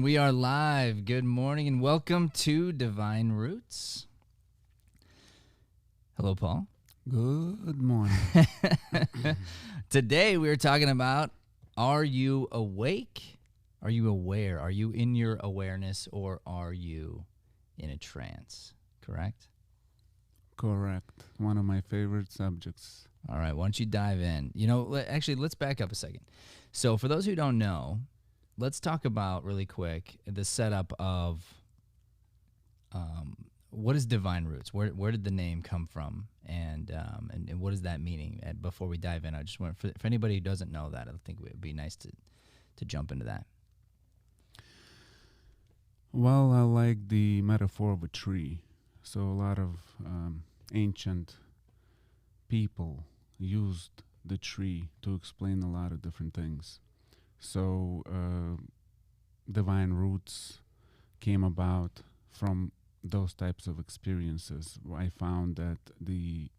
We are live. Good morning and welcome to Divine Roots. Hello, Paul. Good morning. Today we are talking about, are you awake? Are you aware? Are you in your awareness, or are you in a trance? Correct? Correct. One of my favorite subjects. All right, why don't you dive in? Actually, let's back up a second. So for those who don't know, let's talk about really quick the setup of what is Divine Roots? Where did the name come from, and what is that meaning? And before we dive in, I just want for anybody who doesn't know that, I think it would be nice to jump into that. Well, I like the metaphor of a tree. So a lot of ancient people used the tree to explain a lot of different things. So Divine Roots came about from those types of experiences. I found that the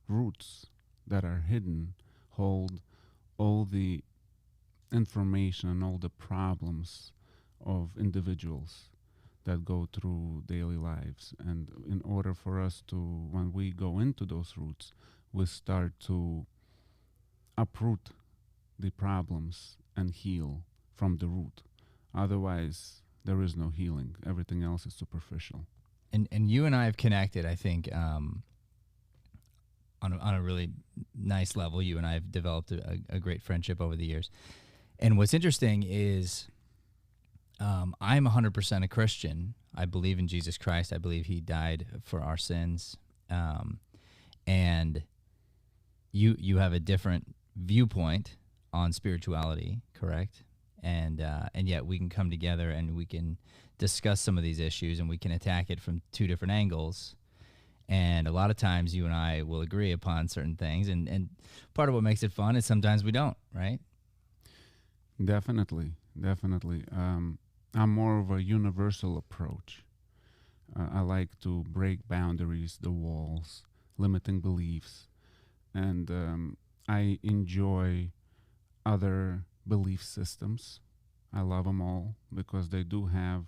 roots that are hidden hold all the information and all the problems of individuals that go through daily lives. And in order for us to, when we go into those roots, we start to uproot the problems and heal from the root. Otherwise, there is no healing. Everything else is superficial. And you and I have connected, I think, on a really nice level. You and I have developed a great friendship over the years. And what's interesting is I'm 100% a Christian. I believe in Jesus Christ. I believe he died for our sins. And you have a different viewpoint on spirituality, correct? And yet we can come together and we can discuss some of these issues, and we can attack it from two different angles. And a lot of times you and I will agree upon certain things, and part of what makes it fun is sometimes we don't, right? Definitely. I'm more of a universal approach. I like to break boundaries, the walls, limiting beliefs, and I enjoy other belief systems. I love them all because they do have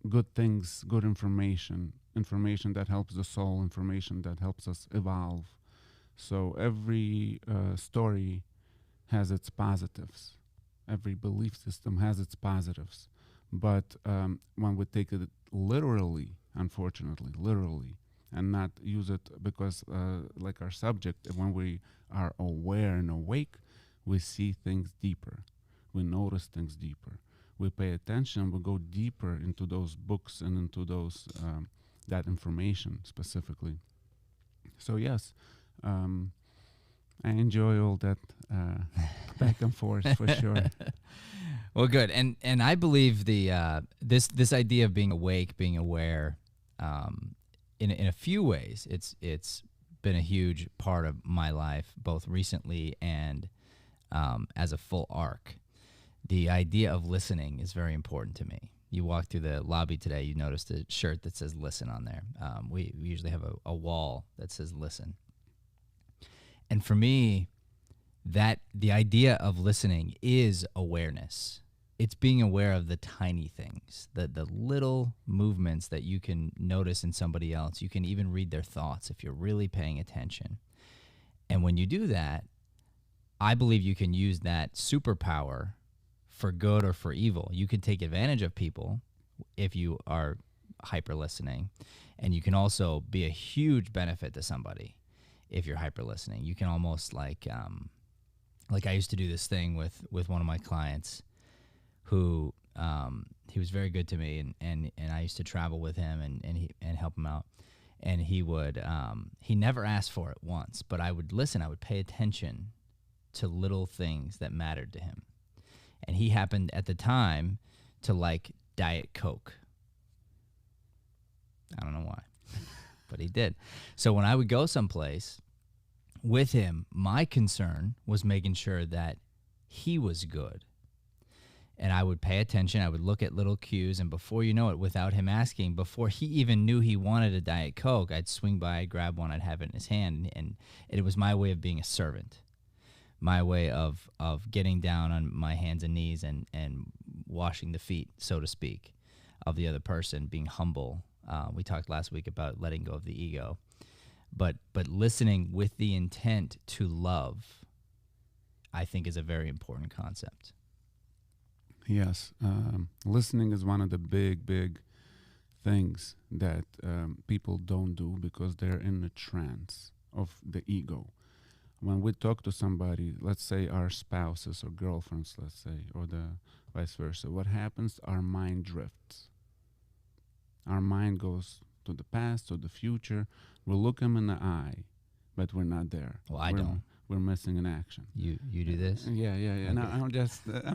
good things, good information that helps the soul, information that helps us evolve. So every story has its positives. Every belief system has its positives. But when we take it literally, unfortunately, and not use it because, like our subject, when we are aware and awake, we see things deeper. We notice things deeper. We pay attention. We go deeper into those books and into those that information specifically. So yes, I enjoy all that back and forth for sure. Well, good. And I believe the this idea of being awake, being aware, in a few ways, it's been a huge part of my life, both recently and as a full arc. The idea of listening is very important to me. You walk through the lobby today, you noticed a shirt that says listen on there. We usually have a wall that says listen. And for me, that the idea of listening is awareness. It's being aware of the tiny things, the little movements that you can notice in somebody else. You can even read their thoughts if you're really paying attention. And when you do that, I believe you can use that superpower for good or for evil. You can take advantage of people if you are hyper listening, and you can also be a huge benefit to somebody if you're hyper listening. You can almost like I used to do this thing with one of my clients who he was very good to me, and I used to travel with him and help him out. And he would he never asked for it once, but I would listen. I would pay attention to little things that mattered to him. And he happened at the time to like Diet Coke. I don't know why, but he did. So when I would go someplace with him, my concern was making sure that he was good. And I would pay attention. I would look at little cues. And before you know it, without him asking, before he even knew he wanted a Diet Coke, I'd swing by, I'd grab one, I'd have it in his hand. And it was my way of being a servant. My way of getting down on my hands and knees and washing the feet, so to speak, of the other person, being humble. We talked last week about letting go of the ego, but listening with the intent to love, I think, is a very important concept. Yes, listening is one of the big things that people don't do because they're in the trance of the ego. When we talk to somebody, let's say our spouses or girlfriends, let's say, or the vice versa, what happens? Our mind drifts. Our mind goes to the past, to the future. We look them in the eye, but we're not there. Well, I don't. We're missing an action. You do this? Yeah. Okay. No, I'm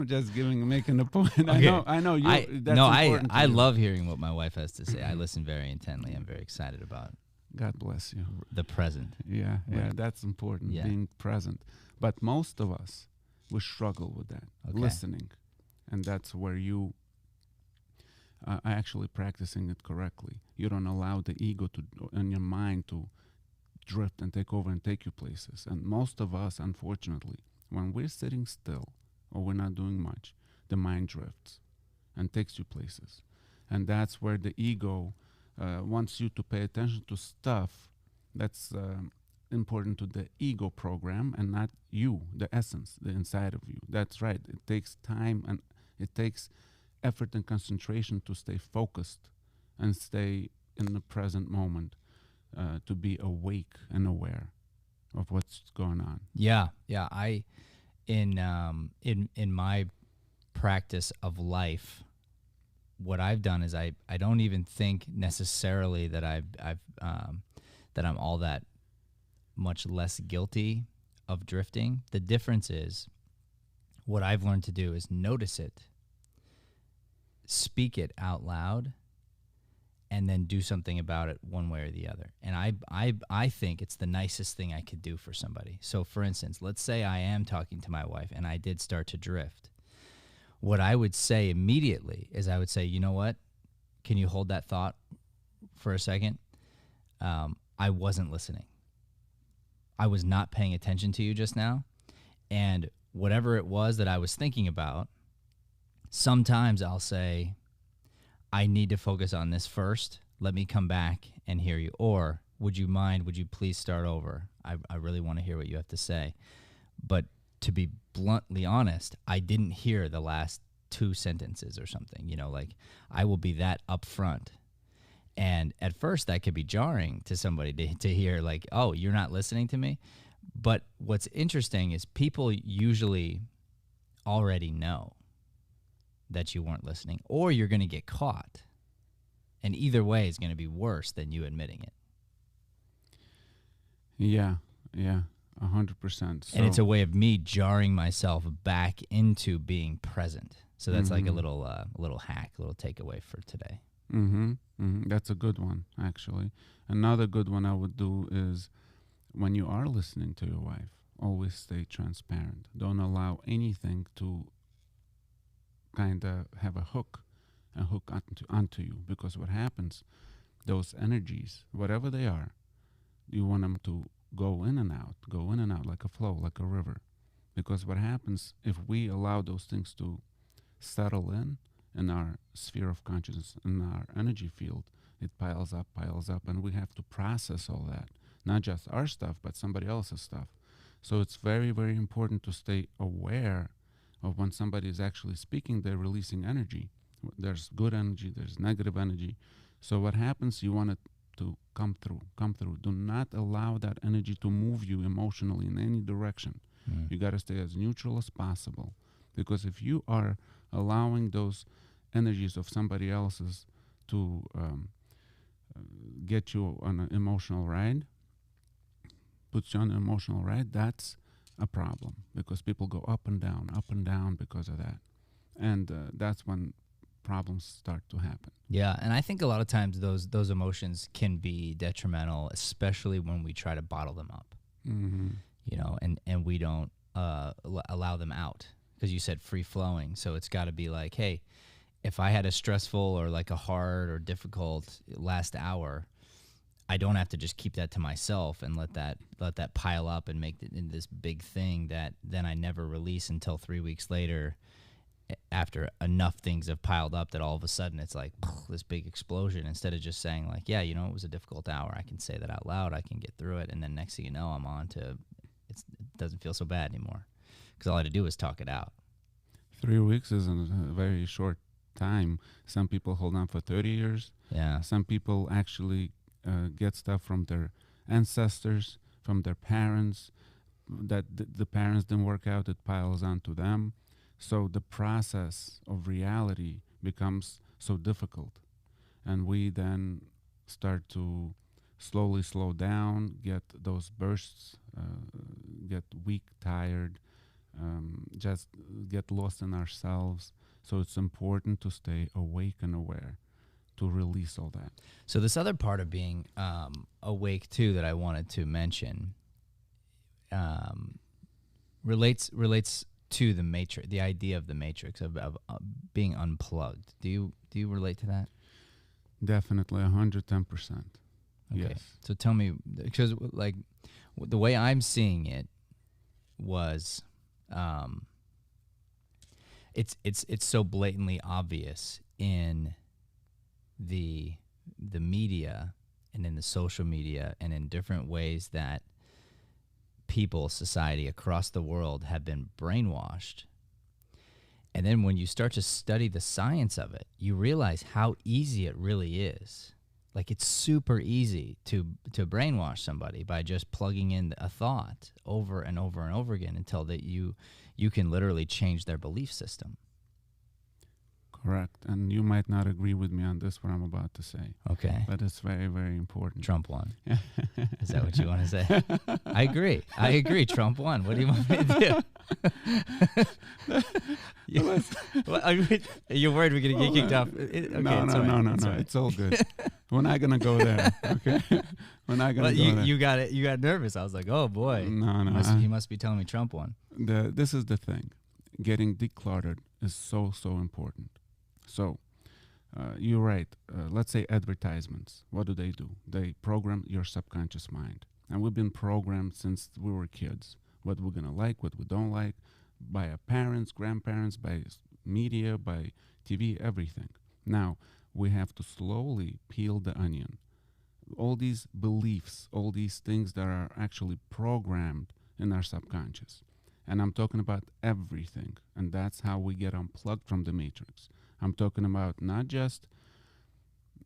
just making a point. Okay. I know you. That's I important to you. love hearing what my wife has to say. I listen very intently. I'm very excited about God bless you. the present. Yeah, Right. that's important. Yeah. Being present. But most of us, we struggle with that. Okay. Listening, and that's where you are actually practicing it correctly. You don't allow the ego to and your mind to drift and take over and take you places. And most of us, unfortunately, when we're sitting still or we're not doing much, the mind drifts and takes you places. And that's where the ego wants you to pay attention to stuff that's important to the ego program and not you, the essence, the inside of you. That's right. It takes time and it takes effort and concentration to stay focused and stay in the present moment. To be awake and aware of what's going on. Yeah. I in my practice of life, what I've done is I don't even think necessarily that that I'm all that much less guilty of drifting. The difference is what I've learned to do is notice it, speak it out loud, and then do something about it one way or the other. And I think it's the nicest thing I could do for somebody. So for instance, let's say I am talking to my wife and I did start to drift. What I would say immediately is I would say, you know what? Can you hold that thought for a second? I wasn't listening. I was not paying attention to you just now. And whatever it was that I was thinking about, sometimes I'll say, I need to focus on this first. Let me come back and hear you. Or would you mind, would you please start over? I really want to hear what you have to say. But to be bluntly honest, I didn't hear the last 2 sentences or something. You know, like I will be that upfront. And at first that could be jarring to somebody to hear like, oh, you're not listening to me. But what's interesting is people usually already know that you weren't listening, or you're going to get caught. And either way is going to be worse than you admitting it. Yeah, 100%. And it's a way of me jarring myself back into being present. So that's like a little hack, a little takeaway for today. That's a good one, actually. Another good one I would do is when you are listening to your wife, always stay transparent. Don't allow anything to kind of have a hook onto you, because what happens, those energies, whatever they are, you want them to go in and out like a flow, like a river. Because what happens if we allow those things to settle in our sphere of consciousness, in our energy field, it piles up, and we have to process all that, not just our stuff, but somebody else's stuff. So it's very, very important to stay aware of when somebody is actually speaking, they're releasing energy. There's good energy, there's negative energy. So what happens, you want it to come through. Do not allow that energy to move you emotionally in any direction. You got to stay as neutral as possible. Because if you are allowing those energies of somebody else's to get you on an emotional ride, puts you on an emotional ride, that's a problem, because people go up and down because of that. And that's when problems start to happen. Yeah, and I think a lot of times those emotions can be detrimental, especially when we try to bottle them up. You know, and we don't allow them out, because you said free flowing. So it's got to be like, hey, if I had a stressful or like a hard or difficult last hour, I don't have to just keep that to myself and let that pile up and make it into this big thing that then I never release until 3 weeks later. after enough things have piled up that all of a sudden it's like this big explosion, instead of just saying like, yeah, it was a difficult hour. I can say that out loud. I can get through it. And then next thing you know, I'm on to it doesn't feel so bad anymore because all I had to do was talk it out. 3 weeks is a very short time. Some people hold on for 30 years. Yeah. Some people actually get stuff from their ancestors, from their parents, that the parents didn't work out, it piles onto them. So the process of reality becomes so difficult. And we then start to slowly slow down, get those bursts, get weak, tired, just get lost in ourselves. So it's important to stay awake and aware, to release all that. So this other part of being awake too that I wanted to mention relates to the matrix, the idea of the matrix of being unplugged. Do you relate to that? Definitely 110%. Okay. Yes. So tell me, because like the way I'm seeing it was, it's so blatantly obvious in the media and in the social media and in different ways that people, society across the world have been brainwashed. And then when you start to study the science of it, you realize how easy it really is. Like it's super easy to brainwash somebody by just plugging in a thought over and over and over again until that you can literally change their belief system. Correct. And you might not agree with me on this, what I'm about to say. Okay. But it's very, very important. Trump won. Is that what you want to say? I agree. Trump won. What do you want me to do? You're worried we're going to get kicked off? Okay, no. It's all good. We're not going to go there. Okay. We're not going to go there. You got it. You got nervous. I was like, oh boy. No. He must be telling me Trump won. This is the thing. Getting decluttered is so important. So, you're right. Let's say advertisements. What do? They program your subconscious mind. And we've been programmed since we were kids. What we're going to like, what we don't like, by our parents, grandparents, by media, by TV, everything. Now, we have to slowly peel the onion. All these beliefs, all these things that are actually programmed in our subconscious. And I'm talking about everything. And that's how we get unplugged from the matrix. I'm talking about not just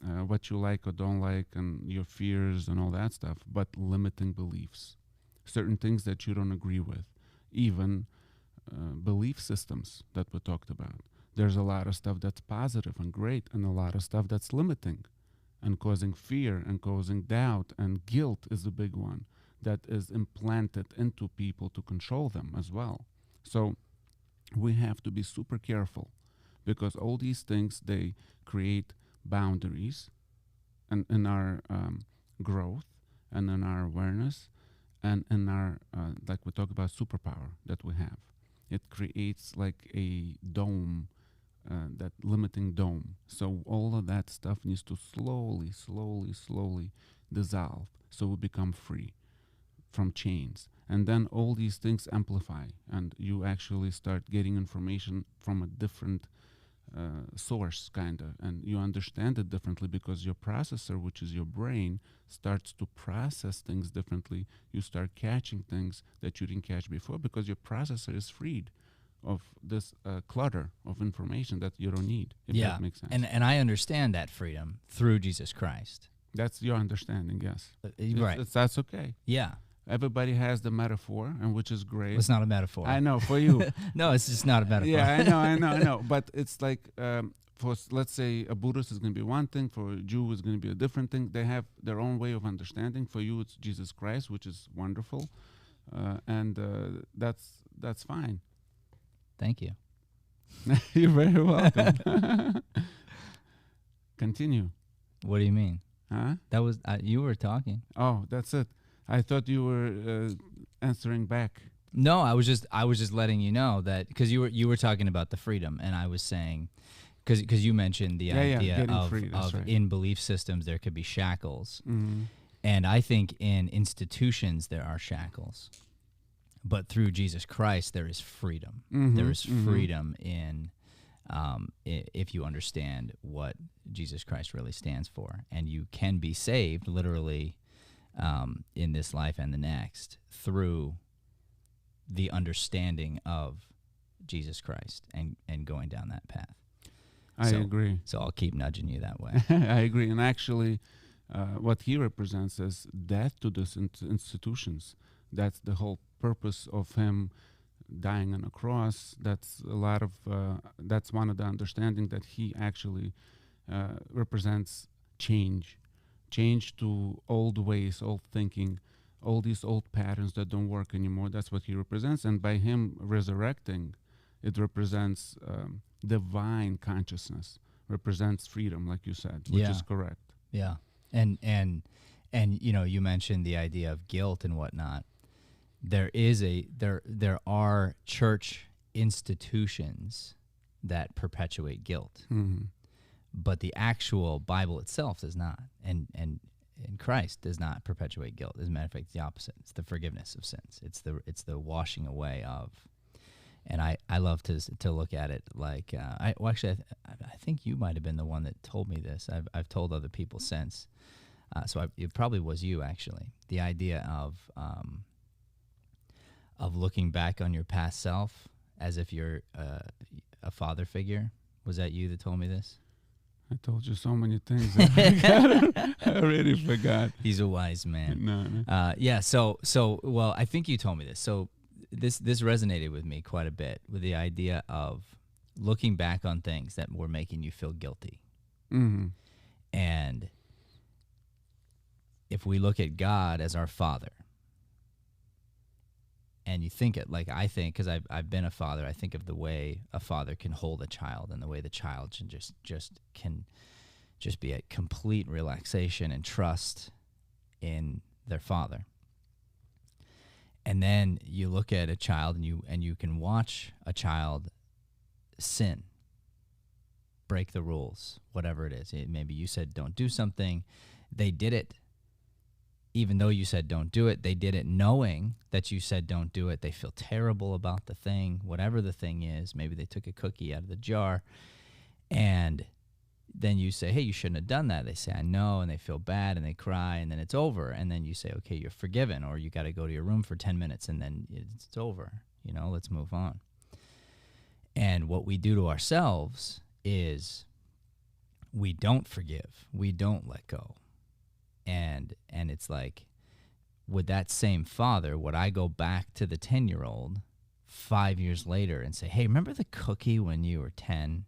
what you like or don't like and your fears and all that stuff, but limiting beliefs. Certain things that you don't agree with. Even belief systems that we talked about. There's a lot of stuff that's positive and great and a lot of stuff that's limiting and causing fear and causing doubt, and guilt is a big one that is implanted into people to control them as well. So we have to be super careful, because all these things, they create boundaries in our growth and in our awareness and in our, like we talk about, superpower that we have. It creates like a dome, that limiting dome. So all of that stuff needs to slowly dissolve, so we become free from chains. And then all these things amplify, and you actually start getting information from a different source, kinda, and you understand it differently because your processor, which is your brain, starts to process things differently. You start catching things that you didn't catch before because your processor is freed of this clutter of information that you don't need, if that makes sense. And I understand that freedom through Jesus Christ. That's your understanding, yes. Right. That's okay. Yeah. Everybody has the metaphor, and which is great. It's not a metaphor. I know, for you. No, it's just not a metaphor. Yeah, I know. But it's like, for, let's say, a Buddhist is going to be one thing. For a Jew, it's going to be a different thing. They have their own way of understanding. For you, it's Jesus Christ, which is wonderful. And that's fine. Thank you. You're very welcome. Continue. What do you mean? Huh? That was you were talking. Oh, that's it. I thought you were answering back. No, I was just letting you know that, because you were talking about the freedom, and I was saying, because you mentioned the idea of right. In belief systems there could be shackles, and I think in institutions there are shackles, but through Jesus Christ there is freedom. There is freedom in if you understand what Jesus Christ really stands for. And you can be saved literally in this life and the next through the understanding of Jesus Christ and going down that path. I agree. So I'll keep nudging you that way. I agree. And actually, what he represents is death to these institutions. That's the whole purpose of him dying on a cross. That's a lot of. That's one of the understanding that he actually represents change to old ways, old thinking, all these old patterns that don't work anymore. That's what he represents. And by him resurrecting, it represents divine consciousness, represents freedom, like you said, which is correct. Yeah. And you know, you mentioned the idea of guilt and whatnot. There are church institutions that perpetuate guilt. Mm-hmm. But the actual Bible itself does not, and Christ does not perpetuate guilt. As a matter of fact, it's the opposite. It's the forgiveness of sins. It's the washing away of. And I love to look at it like I think you might have been the one that told me this. I've told other people since. It probably was you actually. The idea of looking back on your past self as if you're a father figure. Was that you that told me this? I told you so many things. I already forgot. He's a wise man. No. Yeah. So well, I think you told me this. So this resonated with me quite a bit, with the idea of looking back on things that were making you feel guilty. Mm-hmm. And if we look at God as our Father, and you think it like I think, because I've been a father, I think of the way a father can hold a child and the way the child can just be at complete relaxation and trust in their father. And then you look at a child and you can watch a child sin, break the rules, whatever it is. Maybe you said don't do something, they did it. Even though you said don't do it, they did it knowing that you said don't do it. They feel terrible about the thing, whatever the thing is. Maybe they took a cookie out of the jar. And then you say, hey, you shouldn't have done that. They say, I know, and they feel bad, and they cry, and then it's over. And then you say, okay, you're forgiven, or you got to go to your room for 10 minutes, and then it's over. You know, let's move on. And what we do to ourselves is we don't forgive. We don't let go. And it's like, with that same father, would I go back to the 10-year-old 5 years later and say, hey, remember the cookie when you were 10?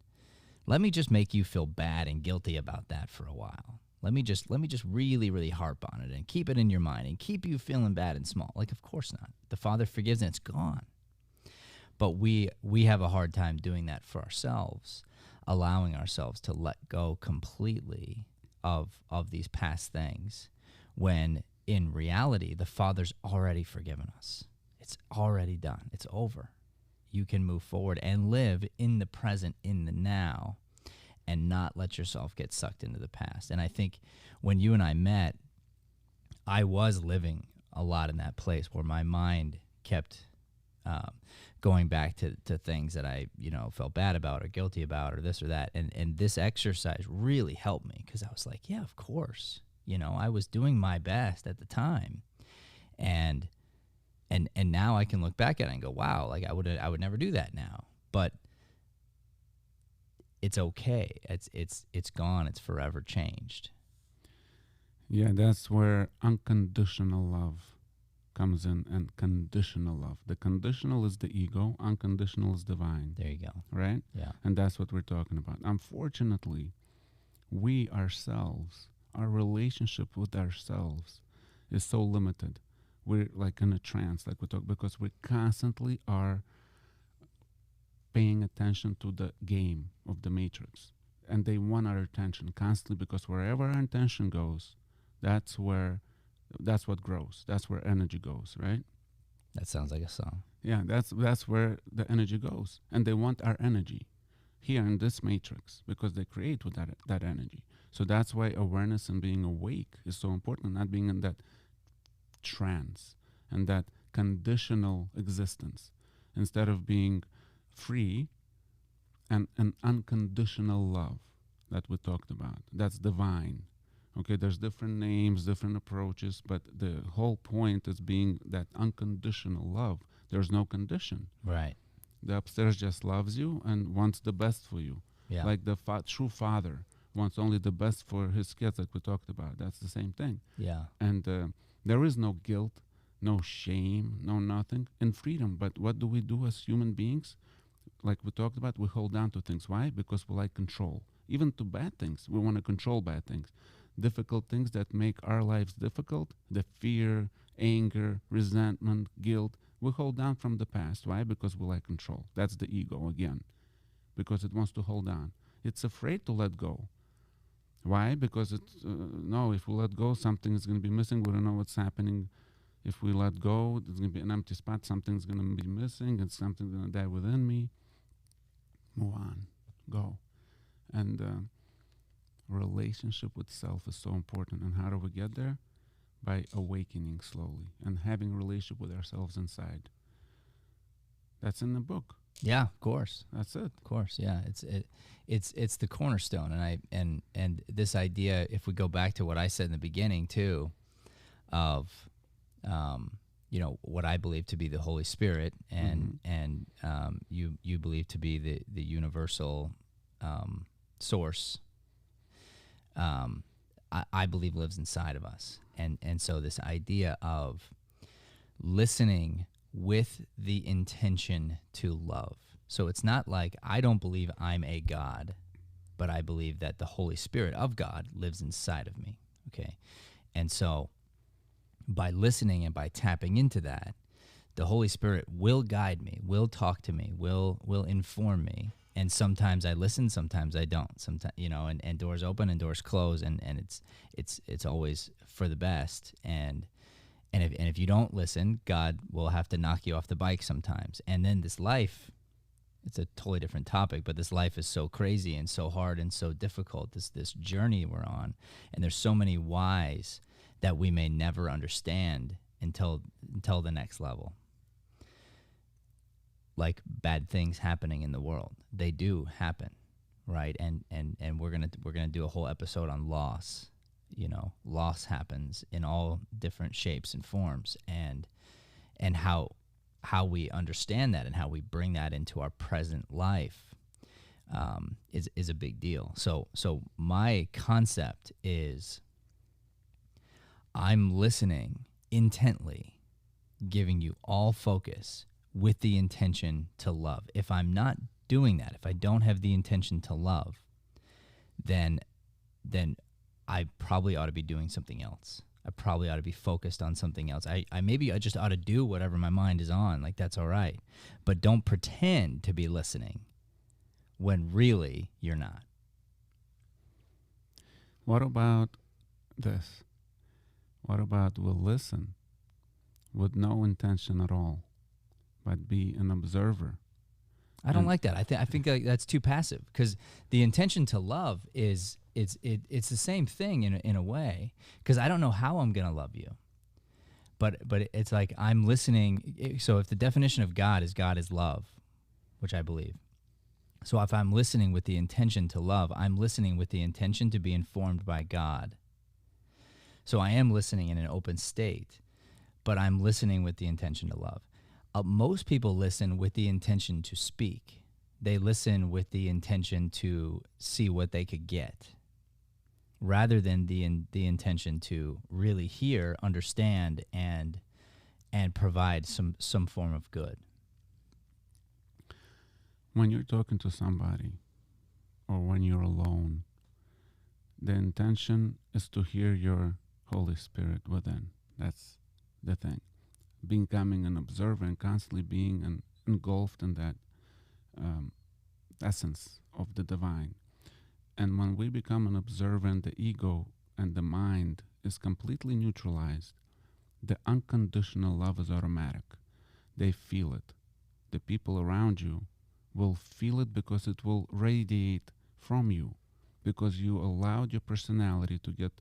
Let me just make you feel bad and guilty about that for a while. Let me just really, really harp on it and keep it in your mind and keep you feeling bad and small. Like, of course not. The father forgives and it's gone. But we have a hard time doing that for ourselves, allowing ourselves to let go completely of these past things, when in reality the Father's already forgiven us. It's already done. It's over. You can move forward and live in the present, in the now, and not let yourself get sucked into the past. And I think when you and I met, I was living a lot in that place where my mind kept going back to things that I, felt bad about or guilty about or this or that. And this exercise really helped me, because I was like, yeah, of course. I was doing my best at the time. And now I can look back at it and go, wow, like I would never do that now. But it's okay. It's gone. It's forever changed. Yeah, that's where unconditional love comes in, and conditional love. The conditional is the ego, unconditional is divine. There you go. Right? Yeah. And that's what we're talking about. Unfortunately, we ourselves, our relationship with ourselves is so limited. We're like in a trance, like we talk, because we constantly are paying attention to the game of the matrix. And they want our attention constantly, because wherever our attention goes, that's what grows. That's where energy goes, right? That sounds like a song. Yeah, that's where the energy goes. And they want our energy here in this matrix, because they create with that energy. So that's why awareness and being awake is so important, not being in that trance and that conditional existence. Instead of being free and an unconditional love that we talked about. That's divine. Okay, there's different names, different approaches, but the whole point is being that unconditional love. There's no condition. Right. The upstairs just loves you and wants the best for you. Yeah. Like the true father wants only the best for his kids, like we talked about. That's the same thing. Yeah. And there is no guilt, no shame, no nothing, and freedom. But what do we do as human beings? Like we talked about, we hold on to things. Why? Because we like control. Even to bad things. We want to control bad things. Difficult things that make our lives difficult, the fear, anger, resentment, guilt, we hold on from the past. Why? Because we like control. That's the ego again. Because it wants to hold on. It's afraid to let go. Why? Because it's, no, if we let go, something is going to be missing. We don't know what's happening. If we let go, there's going to be an empty spot. Something's going to be missing and something's going to die within me. Move on. Go. And relationship with self is so important. And how do we get there? By awakening slowly and having a relationship with ourselves inside. That's in the book. Yeah, of course. That's it. Of course, yeah. It's the cornerstone, and this idea. If we go back to what I said in the beginning too, of what I believe to be the Holy Spirit, and you believe to be the universal source. I believe lives inside of us, and so this idea of listening with the intention to love. So it's not like I don't believe I'm a God, but I believe that the Holy Spirit of God lives inside of me. Okay, and so by listening and by tapping into that, the Holy Spirit will guide me, will talk to me, will inform me. And sometimes I listen, sometimes I don't. Sometimes, and doors open and doors close, and it's always for the best. And if you don't listen, God will have to knock you off the bike sometimes. And then this life, it's a totally different topic, but this life is so crazy and so hard and so difficult. This journey we're on, and there's so many whys that we may never understand until the next level. Like bad things happening in the world, they do happen, right? And we're gonna do a whole episode on loss. Loss happens in all different shapes and forms, and how we understand that and how we bring that into our present life is a big deal. So my concept is I'm listening intently, giving you all focus with the intention to love. If I'm not doing that, if I don't have the intention to love, then I probably ought to be doing something else. I probably ought to be focused on something else. I just ought to do whatever my mind is on. Like, that's all right. But don't pretend to be listening when really you're not. What about this? What about we'll listen with no intention at all, but be an observer? I don't like that. I think like that's too passive, because the intention to love it's the same thing in a way, because I don't know how I'm gonna love you, but it's like I'm listening. So if the definition of God is love, which I believe, so if I'm listening with the intention to love, I'm listening with the intention to be informed by God. So I am listening in an open state, but I'm listening with the intention to love. Most people listen with the intention to speak. They listen with the intention to see what they could get, rather than the intention to really hear, understand, and provide some form of good. When you're talking to somebody, or when you're alone, the intention is to hear your Holy Spirit within. That's the thing. Becoming an observer and constantly being engulfed in that essence of the divine. And when we become an observer, and the ego and the mind is completely neutralized, the unconditional love is automatic. They feel it. The people around you will feel it, because it will radiate from you, because you allowed your personality to get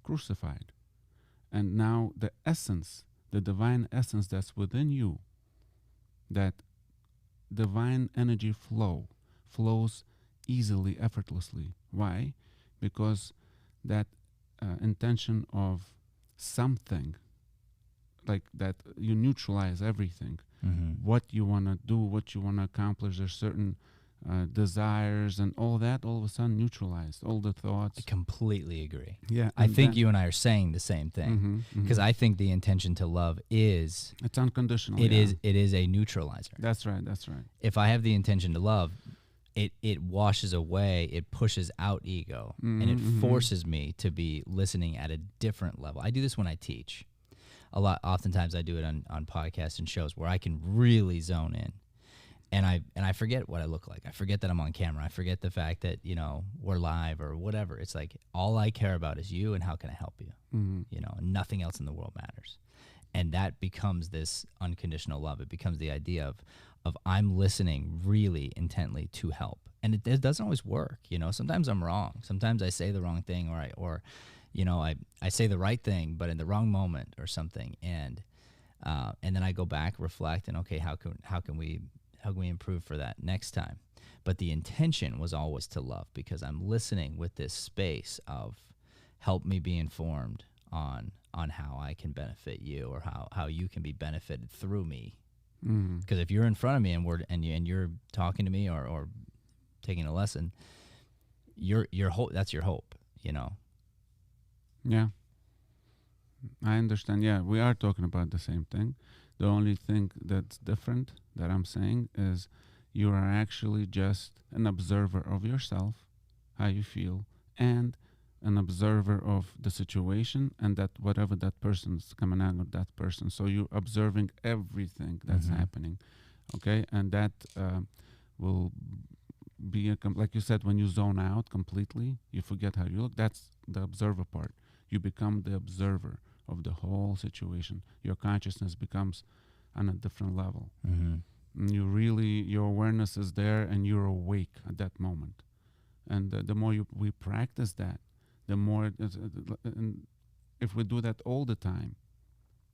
crucified. And now the essence, the divine essence that's within you, that divine energy flow flows easily, effortlessly. Why? Because that intention of something, like that, you neutralize everything. What you want to do, what you want to accomplish, there's certain desires and all that, all of a sudden neutralized, all the thoughts. I completely agree. Yeah, I think you and I are saying the same thing, because I think the intention to love is, it's unconditional. it is a neutralizer. That's right. That's right. If I have the intention to love, it washes away, it pushes out ego, and it forces me to be listening at a different level. I do this when I teach. Oftentimes I do it on podcasts and shows where I can really zone in. And I forget what I look like. I forget that I'm on camera. I forget the fact that, we're live or whatever. It's like, all I care about is you and how can I help you? Nothing else in the world matters. And that becomes this unconditional love. It becomes the idea of I'm listening really intently to help. And it doesn't always work. Sometimes I'm wrong. Sometimes I say the wrong thing, or I say the right thing, but in the wrong moment or something. And then I go back, reflect, and okay, how can we improve for that next time? But the intention was always to love, because I'm listening with this space of help me be informed on how I can benefit you, or how you can be benefited through me. Because if you're in front of me and you're talking to me or taking a lesson, your hope, that's your hope, Yeah, I understand. Yeah, we are talking about the same thing. The only thing that's different that I'm saying is you are actually just an observer of yourself, how you feel, and an observer of the situation, and that whatever that person's coming out of that person. So you're observing everything that's happening, okay? And that will be, like you said, when you zone out completely, you forget how you look. That's the observer part. You become the observer of the whole situation. Your consciousness becomes on a different level. And your awareness is there, and you're awake at that moment. And the more we practice that, the more, and if we do that all the time,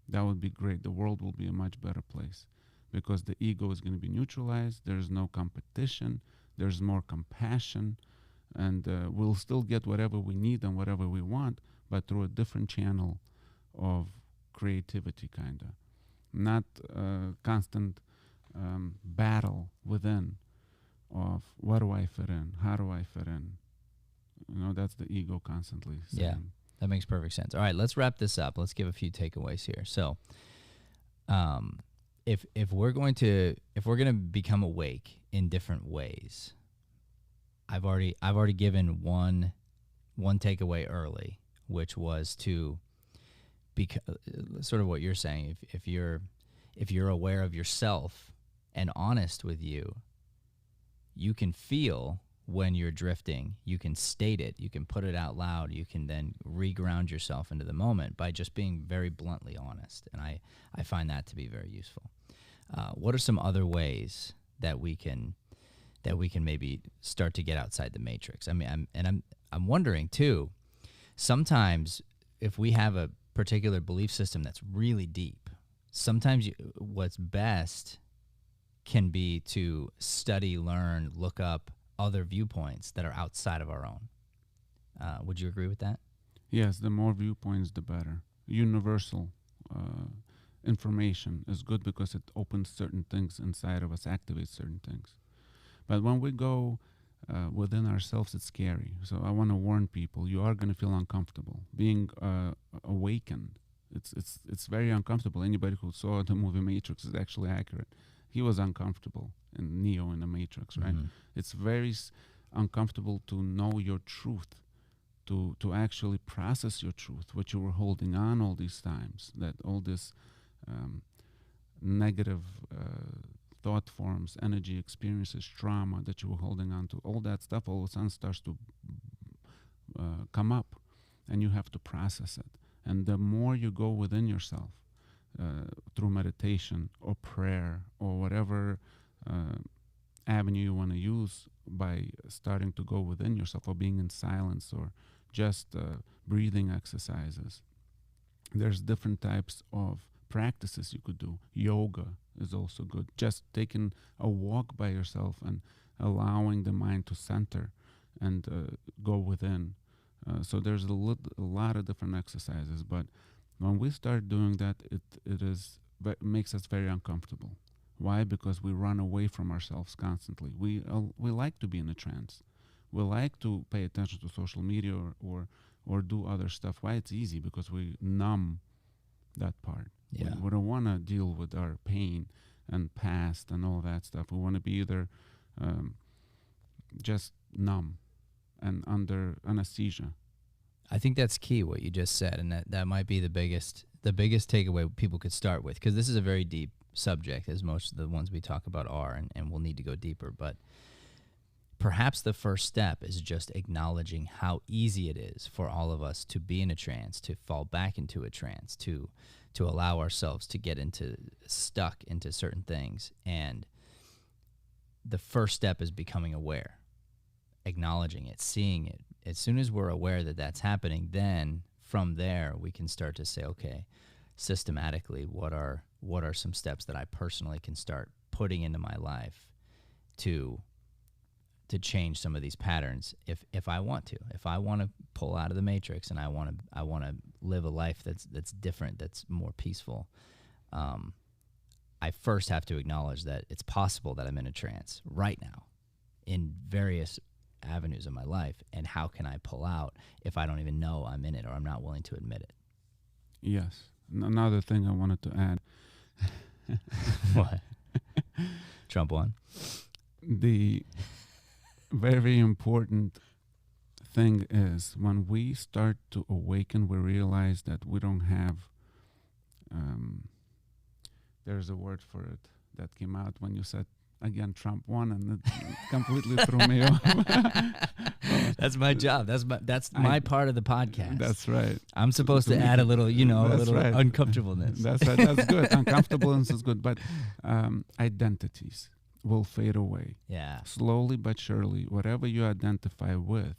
that would be great. The world will be a much better place, because the ego is going to be neutralized. There's no competition. There's more compassion, and we'll still get whatever we need and whatever we want, but through a different channel of creativity, kind of. Not constant battle within of what do I fit in? How do I fit in? That's the ego constantly saying. Yeah, that makes perfect sense. All right, let's wrap this up. Let's give a few takeaways here. So, if we're going to become awake in different ways, I've already given one takeaway early, which was to sort of what you're saying. If you're aware of yourself and honest with you, you can feel when you're drifting. You can state it. You can put it out loud. You can then reground yourself into the moment by just being very bluntly honest. And I find that to be very useful. What are some other ways that we can maybe start to get outside the matrix? I mean, I'm wondering too, sometimes if we have a particular belief system that's really deep, sometimes what's best can be to study, learn, look up other viewpoints that are outside of our own. Would you agree with that? Yes, the more viewpoints, the better. Universal information is good because it opens certain things inside of us, activates certain things. But when we go within ourselves, it's scary. So I want to warn people, you are going to feel uncomfortable. Being awakened, it's very uncomfortable. Anybody who saw the movie Matrix is actually accurate. He was uncomfortable in Neo in the Matrix, right? It's very uncomfortable to know your truth, to actually process your truth, what you were holding on all these times, that all this negative thought forms, energy experiences, trauma that you were holding on to, all that stuff all of a sudden starts to come up, and you have to process it. And the more you go within yourself, through meditation or prayer or whatever avenue you want to use, by starting to go within yourself, or being in silence, or just breathing exercises. There's different types of practices you could do. Yoga is also good. Just taking a walk by yourself and allowing the mind to center and go within. So there's a lot of different exercises, but when we start doing that, it makes us very uncomfortable. Why? Because we run away from ourselves constantly. We like to be in a trance. We like to pay attention to social media or do other stuff. Why? It's easy because we numb that part. Yeah. We don't want to deal with our pain and past and all that stuff. We want to be either just numb and under anesthesia. I think that's key what you just said, and that might be the biggest takeaway people could start with, because this is a very deep subject, as most of the ones we talk about are, and we'll need to go deeper. But perhaps the first step is just acknowledging how easy it is for all of us to be in a trance, to fall back into a trance, to allow ourselves to get stuck into certain things. And the first step is becoming aware, acknowledging it, seeing it. As soon as we're aware that that's happening, then from there we can start to say, okay, systematically, what are some steps that I personally can start putting into my life to change some of these patterns if I want to. If I want to pull out of the matrix and I want to live a life that's different, that's more peaceful, I first have to acknowledge that it's possible that I'm in a trance right now in various avenues of my life, and how can I pull out if I don't even know I'm in it or I'm not willing to admit it? Yes. Another thing I wanted to add. What? Trump won. The very important thing is when we start to awaken, we realize that we don't have, there's a word for it that came out when you said, again, Trump won, and it completely threw me off. That's my job. That's my part of the podcast. That's right. I'm supposed to add a little, right. uncomfortableness. That's right. That's good. Uncomfortableness is good, but identities will fade away. Yeah. Slowly but surely, whatever you identify with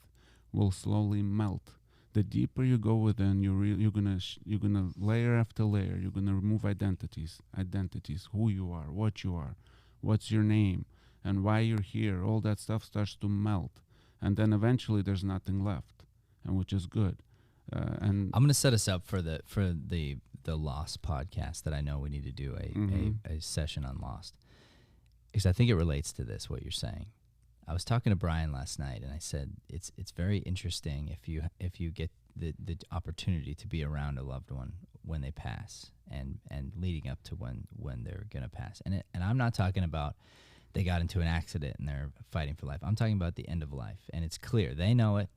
will slowly melt. The deeper you go within, you're gonna layer after layer. You're gonna remove identities, who you are, what's your name, and why you're here. All that stuff starts to melt, and then eventually there's nothing left, and which is good. And I'm gonna set us up for the Lost podcast that I know we need to do a session on Lost, because I think it relates to this, what you're saying. I was talking to Brian last night, and I said it's very interesting if you get the opportunity to be around a loved one when they pass, and leading up to when they're gonna pass. And I'm not talking about they got into an accident and they're fighting for life. I'm talking about the end of life, and it's clear they know it.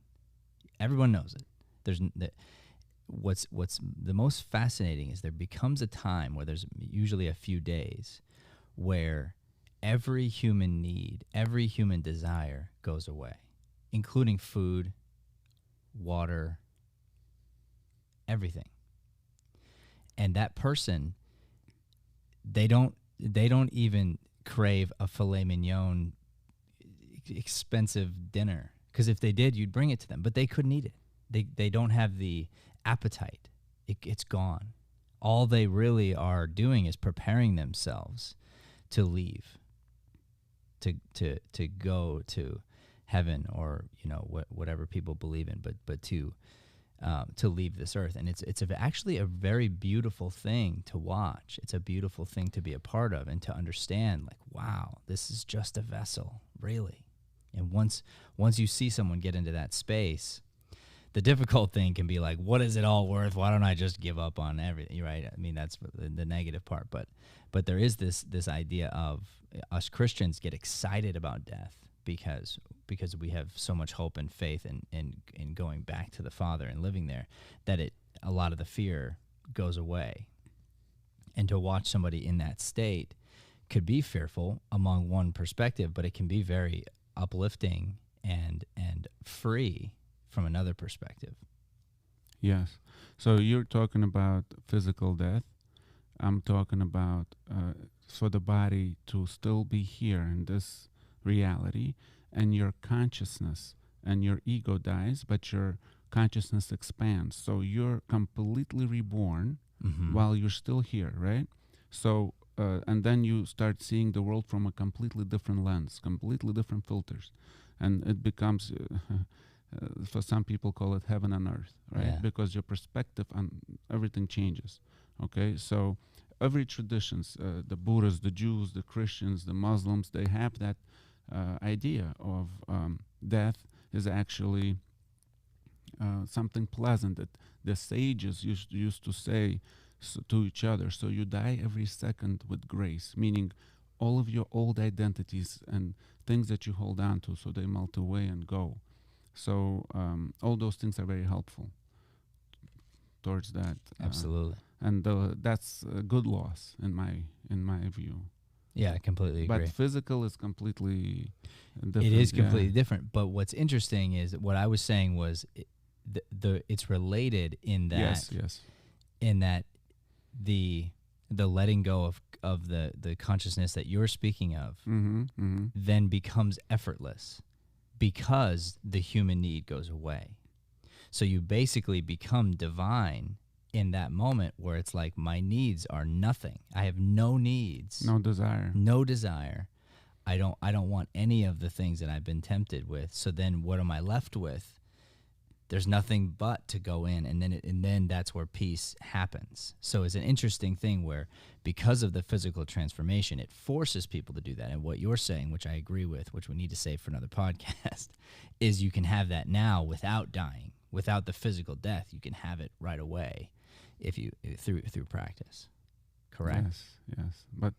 Everyone knows it. What's the most fascinating is there becomes a time where there's usually a few days where every human need, every human desire goes away, including food, water, everything. And that person, they don't even crave a filet mignon expensive dinner, because if they did, you'd bring it to them, but they couldn't eat it. They don't have the appetite. It's gone. All they really are doing is preparing themselves to leave, to go to heaven, or whatever people believe in, but to leave this earth. And it's actually a very beautiful thing to watch. It's a beautiful thing to be a part of and to understand, like, wow, this is just a vessel, really. And once you see someone get into that space, the difficult thing can be like, what is it all worth? Why don't I just give up on everything, right? I mean, that's the negative part. But there is this idea of us Christians get excited about death because we have so much hope and faith in going back to the Father and living there, that a lot of the fear goes away. And to watch somebody in that state could be fearful among one perspective, but it can be very uplifting and free from another perspective. yes. So you're talking about physical death. I'm talking about for the body to still be here in this reality, and your consciousness and your ego dies, but your consciousness expands. So you're completely reborn while you're still here, right? So and then you start seeing the world from a completely different lens, completely different filters, and it becomes for some people call it heaven on earth, right? Yeah. Because your perspective on everything changes. Okay, so every traditions, the Buddhists, the Jews, the Christians, the Muslims, they have that idea of death is actually something pleasant that the sages used to say to each other. So you die every second with grace, meaning all of your old identities and things that you hold on to, so they melt away and go. So all those things are very helpful towards that. Absolutely. And that's a good loss in my view. Yeah, I completely agree. But physical is completely different. It is completely different. But what's interesting is what I was saying was it's related in that yes in that the letting go of the consciousness that you're speaking of then becomes effortless because the human need goes away. So you basically become divine in that moment where it's like my needs are nothing. I have no needs. No desire. No desire. I don't want any of the things that I've been tempted with. So then what am I left with? There's nothing but to go in, and then that's where peace happens. So it's an interesting thing where because of the physical transformation, it forces people to do that. And what you're saying, which I agree with, which we need to save for another podcast, is you can have that now without dying, without the physical death. You can have it right away if you through practice. Correct? Yes. But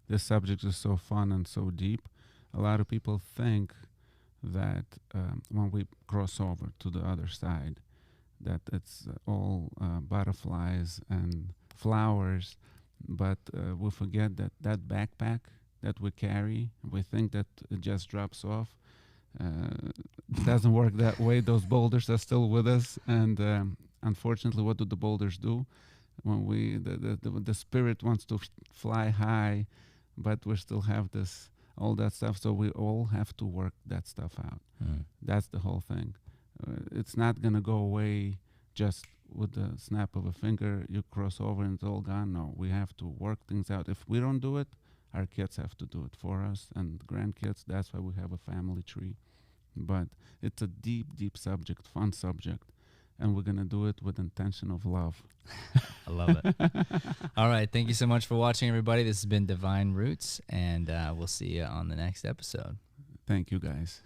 this subject is so fun and so deep. A lot of people think that when we cross over to the other side, that it's all butterflies and flowers, but we forget that backpack that we carry, we think that it just drops off. It doesn't work that way. Those boulders are still with us, and unfortunately, what do the boulders do? When the spirit wants to fly high, but we still have all that stuff, so we all have to work that stuff out. That's the whole thing. It's not gonna go away just with the snap of a finger. You cross over and it's all gone. No, we have to work things out. If we don't do it, our kids have to do it for us, and grandkids. That's why we have a family tree. But it's a deep subject, fun subject, and we're gonna do it with intention of love. I love it. All right. Thank you so much for watching, everybody. This has been Divine Roots, and we'll see you on the next episode. Thank you, guys.